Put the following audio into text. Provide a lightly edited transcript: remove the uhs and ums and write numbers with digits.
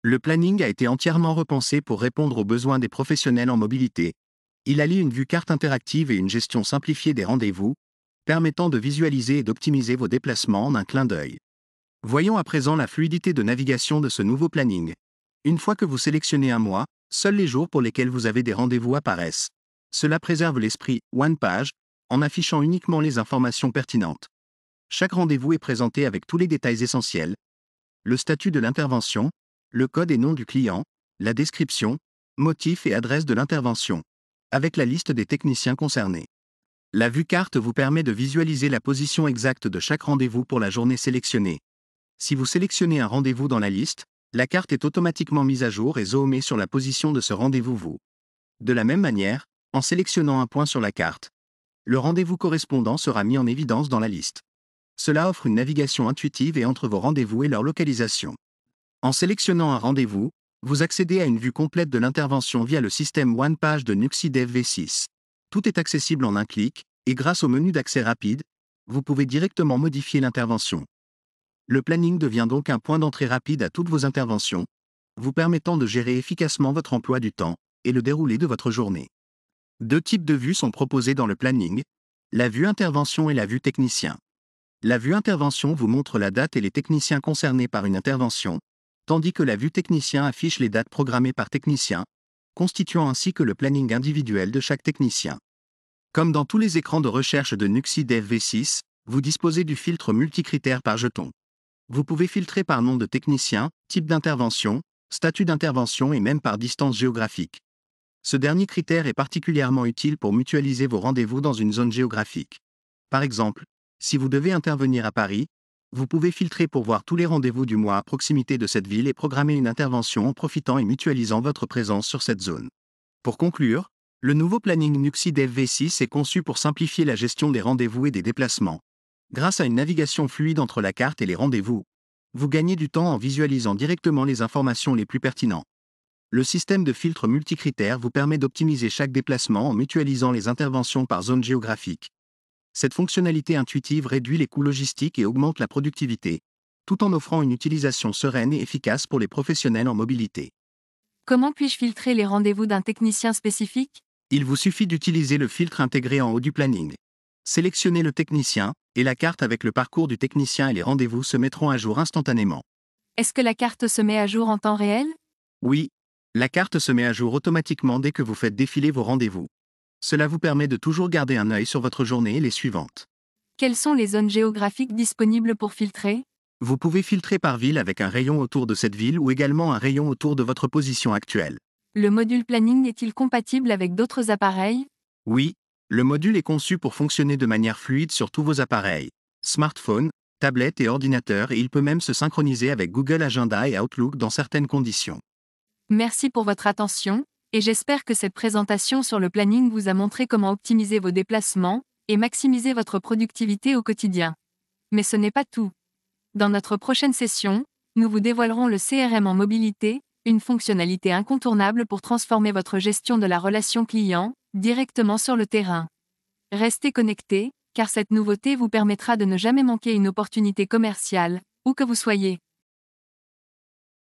Le planning a été entièrement repensé pour répondre aux besoins des professionnels en mobilité. Il allie une vue carte interactive et une gestion simplifiée des rendez-vous, permettant de visualiser et d'optimiser vos déplacements en un clin d'œil. Voyons à présent la fluidité de navigation de ce nouveau planning. Une fois que vous sélectionnez un mois, seuls les jours pour lesquels vous avez des rendez-vous apparaissent. Cela préserve l'esprit One Page, en affichant uniquement les informations pertinentes. Chaque rendez-vous est présenté avec tous les détails essentiels, le statut de l'intervention, le code et nom du client, la description, motif et adresse de l'intervention, avec la liste des techniciens concernés. La vue carte vous permet de visualiser la position exacte de chaque rendez-vous pour la journée sélectionnée. Si vous sélectionnez un rendez-vous dans la liste, la carte est automatiquement mise à jour et zoomée sur la position de ce rendez-vous. De la même manière, en sélectionnant un point sur la carte, le rendez-vous correspondant sera mis en évidence dans la liste. Cela offre une navigation intuitive et entre vos rendez-vous et leur localisation. En sélectionnant un rendez-vous, vous accédez à une vue complète de l'intervention via le système One Page de Nuxidev V6. Tout est accessible en un clic, et grâce au menu d'accès rapide, vous pouvez directement modifier l'intervention. Le planning devient donc un point d'entrée rapide à toutes vos interventions, vous permettant de gérer efficacement votre emploi du temps et le déroulé de votre journée. Deux types de vues sont proposés dans le planning, la vue intervention et la vue technicien. La vue intervention vous montre la date et les techniciens concernés par une intervention, tandis que la vue technicien affiche les dates programmées par technicien, constituant ainsi que le planning individuel de chaque technicien. Comme dans tous les écrans de recherche de Nuxidev V6, vous disposez du filtre multicritères par jeton. Vous pouvez filtrer par nom de technicien, type d'intervention, statut d'intervention et même par distance géographique. Ce dernier critère est particulièrement utile pour mutualiser vos rendez-vous dans une zone géographique. Par exemple, si vous devez intervenir à Paris, vous pouvez filtrer pour voir tous les rendez-vous du mois à proximité de cette ville et programmer une intervention en profitant et mutualisant votre présence sur cette zone. Pour conclure, le nouveau planning Nuxidev V6 est conçu pour simplifier la gestion des rendez-vous et des déplacements. Grâce à une navigation fluide entre la carte et les rendez-vous, vous gagnez du temps en visualisant directement les informations les plus pertinentes. Le système de filtre multicritères vous permet d'optimiser chaque déplacement en mutualisant les interventions par zone géographique. Cette fonctionnalité intuitive réduit les coûts logistiques et augmente la productivité, tout en offrant une utilisation sereine et efficace pour les professionnels en mobilité. Comment puis-je filtrer les rendez-vous d'un technicien spécifique? Il vous suffit d'utiliser le filtre intégré en haut du planning. Sélectionnez le technicien, et la carte avec le parcours du technicien et les rendez-vous se mettront à jour instantanément. Est-ce que la carte se met à jour en temps réel? Oui, la carte se met à jour automatiquement dès que vous faites défiler vos rendez-vous. Cela vous permet de toujours garder un œil sur votre journée et les suivantes. Quelles sont les zones géographiques disponibles pour filtrer? Vous pouvez filtrer par ville avec un rayon autour de cette ville ou également un rayon autour de votre position actuelle. Le module planning est-il compatible avec d'autres appareils? Oui, le module est conçu pour fonctionner de manière fluide sur tous vos appareils, smartphones, tablettes et ordinateurs, et il peut même se synchroniser avec Google Agenda et Outlook dans certaines conditions. Merci pour votre attention, et j'espère que cette présentation sur le planning vous a montré comment optimiser vos déplacements et maximiser votre productivité au quotidien. Mais ce n'est pas tout. Dans notre prochaine session, nous vous dévoilerons le CRM en mobilité, une fonctionnalité incontournable pour transformer votre gestion de la relation client directement sur le terrain. Restez connectés, car cette nouveauté vous permettra de ne jamais manquer une opportunité commerciale, où que vous soyez.